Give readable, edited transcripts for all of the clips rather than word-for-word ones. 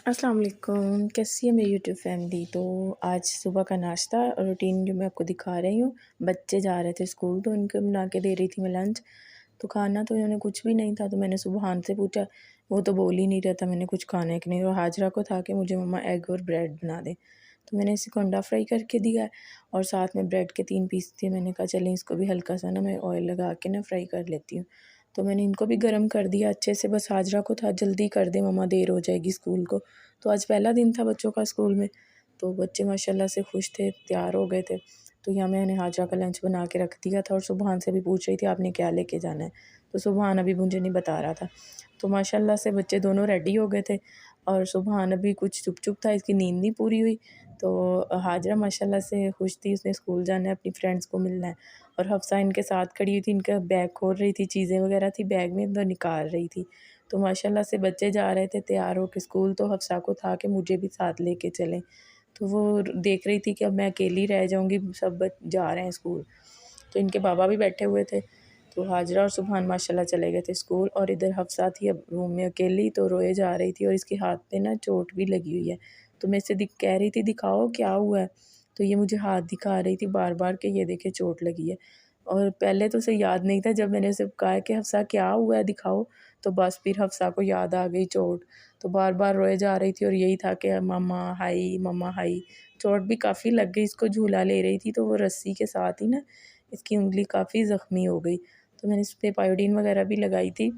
अस्सलाम वालेकुम, कैसी है मेरी यूट्यूब फैमिली। तो आज सुबह का नाश्ता रूटीन जो मैं आपको दिखा रही हूँ। बच्चे जा रहे थे स्कूल तो उनको बना के दे रही थी मैं लंच। तो खाना तो इन्होंने कुछ भी नहीं था, तो मैंने सुबहान से पूछा, वो तो बोल ही नहीं रहा था मैंने कुछ खाना है कि नहीं। और हाजरा को था कि मुझे मम्मा एग और ब्रेड बना दें, तो मैंने इसी को अंडा फ्राई करके दिया है और साथ में ब्रेड के 3 पीस थे। मैंने कहा चलें इसको भी हल्का सा ना मैं ऑयल लगा के ना फ्राई कर लेती हूँ। तो मैंने इनको भी गर्म कर दिया अच्छे से। बस हाजरा को था जल्दी कर दे मम्मा, देर हो जाएगी स्कूल को। तो आज पहला दिन था बच्चों का स्कूल में, तो बच्चे माशाल्लाह से खुश थे, तैयार हो गए थे। तो यहाँ मैंने हाजरा का लंच बना के रख दिया था और सुबहान से भी पूछ रही थी आपने क्या लेके जाना है। तो सुबहान अभी मुझे नहीं बता रहा था। तो माशाल्लाह से बच्चे दोनों रेडी हो गए थे और सुबहान अभी कुछ चुप-चुप था, इसकी नींद नहीं पूरी हुई। तो हाजरा माशाल्लाह से खुश थी, उसने स्कूल जाना है, अपनी फ्रेंड्स को मिलना है। और हफ्सा इनके साथ खड़ी हुई थी, इनका बैग खोल रही थी, चीज़ें वगैरह थी बैग में तो निकाल रही थी। तो माशाल्लाह से बच्चे जा रहे थे तैयार होके स्कूल, तो हफ्सा को था कि मुझे भी साथ लेके चलें। तो वो देख रही थी कि अब मैं अकेली रह जाऊँगी, सब जा रहे हैं स्कूल। तो इनके बाबा भी बैठे हुए थे। तो हाजरा और सुबहान माशाल्लाह चले गए थे स्कूल और इधर हफ्सा थी अब रूम में अकेली, तो रोए जा रही थी और इसके हाथ पे ना चोट भी लगी हुई है। तो मैं इससे कह रही थी दिखाओ क्या हुआ है। तो ये मुझे हाथ दिखा रही थी बार-बार कि ये देखिए चोट लगी है। और पहले तो उसे याद नहीं था, जब मैंने उसे कहा कि हफ्सा क्या हुआ है दिखाओ, तो बस फिर हफ्सा को याद आ गई चोट। तो बार-बार रोए जा रही थी और यही था कि मम्मा हाई, मम्मा हाई। चोट भी काफ़ी लग गई, इसको झूला ले रही थी तो वो रस्सी के साथ ही ना इसकी उँगली काफ़ी ज़ख्मी हो गई। तो मैंने इस पे पायोडीन वगैरह भी लगाई थी।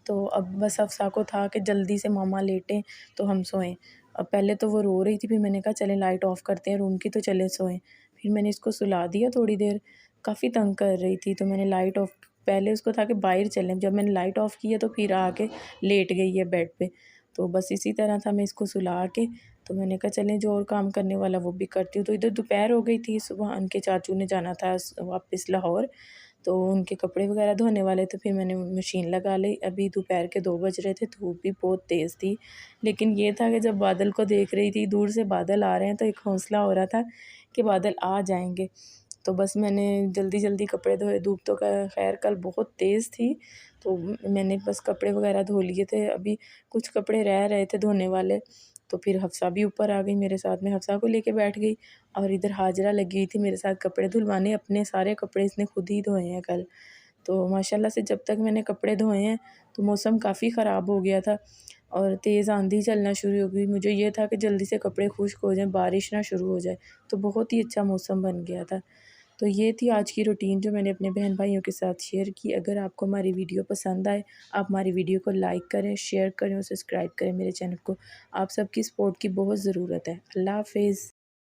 तो अब बस हफ्सा को था कि जल्दी से मम्मा लेटें तो हम सोएं। अब पहले तो वो रो रही थी, फिर मैंने कहा चलें लाइट ऑफ़ करते हैं रूम की तो चलें सोएं। फिर मैंने इसको सुला दिया थोड़ी देर, काफ़ी तंग कर रही थी तो मैंने लाइट ऑफ़, पहले उसको था कि बाहर चलें, जब मैंने लाइट ऑफ़ की है तो फिर आके लेट गई है बेड पे। तो बस इसी तरह था, मैं इसको सुला के तो मैंने कहा चलें जो और काम करने वाला वो भी करती हूँ। तो इधर दोपहर हो गई थी, सुबह उनके चाचू ने जाना था वापस लाहौर, तो उनके कपड़े वगैरह धोने वाले थे, फिर मैंने मशीन लगा ली। अभी दोपहर के 2 बज रहे थे, धूप भी बहुत तेज़ थी। लेकिन ये था कि जब बादल को देख रही थी, दूर से बादल आ रहे हैं, तो एक हौसला हो रहा था कि बादल आ जाएँगे। तो बस मैंने जल्दी-जल्दी कपड़े धोए, धूप तो ख़ैर कल बहुत तेज़ थी, तो मैंने बस कपड़े वगैरह धो लिए थे। अभी कुछ कपड़े रह रहे थे धोने वाले, तो फिर हफ्सा भी ऊपर आ गई मेरे साथ में, हफ्सा को लेके बैठ गई। और इधर हाजरा लगी हुई थी मेरे साथ कपड़े धुलवाने, अपने सारे कपड़े इसने खुद ही धोए हैं कल। तो माशाल्लाह से जब तक मैंने कपड़े धोए हैं, तो मौसम काफ़ी ख़राब हो गया था और तेज़ आंधी चलना शुरू हो गई। मुझे ये था कि जल्दी से कपड़े खुश्क हो जाएँ, बारिश ना शुरू हो जाए, तो बहुत ही अच्छा मौसम बन गया था। तो ये थी आज की रूटीन जो मैंने अपने बहन-भाइयों के साथ शेयर की। अगर आपको हमारी वीडियो पसंद आए, आप हमारी वीडियो को लाइक करें, शेयर करें और सब्सक्राइब करें मेरे चैनल को। आप सबकी सपोर्ट की बहुत ज़रूरत है। अल्लाह हाफ़िज़।